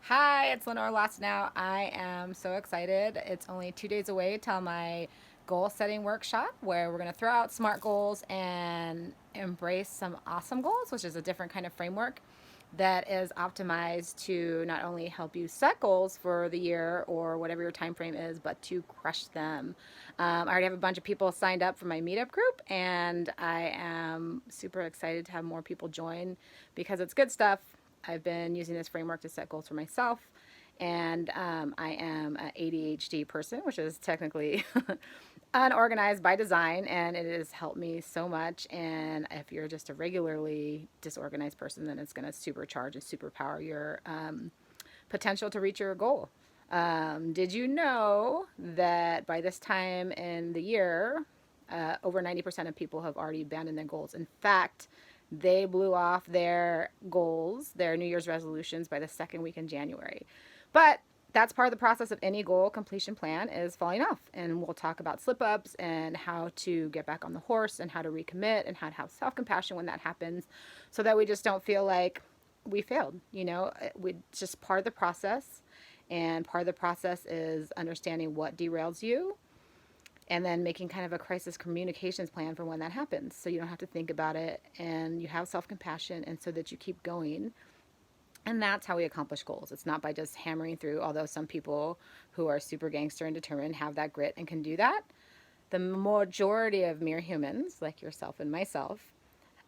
Hi, it's Lenora Lostaunau. I am so excited. It's only 2 days away till my goal setting workshop where we're going to throw out SMART goals and embrace some awesome goals, which is a different kind of framework that is optimized to not only help you set goals for the year or whatever your time frame is, but to crush them. I already have a bunch of people signed up for my meetup group, and I am super excited to have more people join because it's good stuff. I've been using this framework to set goals for myself. And I am an ADHD person, which is technically unorganized by design, and it has helped me so much. And if you're just a regularly disorganized person, then it's going to supercharge and superpower your potential to reach your goal. Did you know that by this time in the year, over 90% of people have already abandoned their goals? In fact, they blew off their goals, their New Year's resolutions by the second week in January. But that's part of the process of any goal completion plan is falling off. And we'll talk about slip ups and how to get back on the horse and how to recommit and how to have self compassion when that happens so that we just don't feel like we failed. It's just part of the process. And part of the process is understanding what derails you and then making kind of a crisis communications plan for when that happens so you don't have to think about it and you have self-compassion and so that you keep going. And that's how we accomplish goals. It's not by just hammering through, although some people who are super gangster and determined have that grit and can do that. The majority of mere humans like yourself and myself,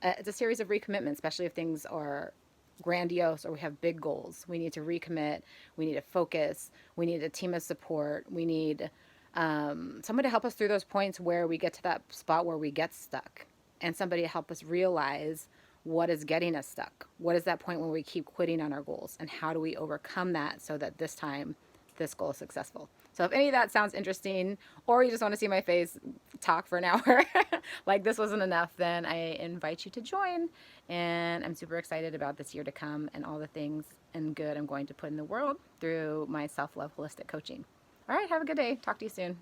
it's a series of recommitments, especially if things are grandiose or we have big goals. We need to recommit, we need to focus, we need a team of support, we need somebody to help us through those points where we get to that spot where we get stuck, and somebody to help us realize what is getting us stuck. What is that point when we keep quitting on our goals, and how do we overcome that so that this time this goal is successful? So if any of that sounds interesting, or you just want to see my face talk for an hour, like this wasn't enough, then I invite you to join. And I'm super excited about this year to come and all the things and good I'm going to put in the world through my self-love holistic coaching. All right, have a good day. Talk to you soon.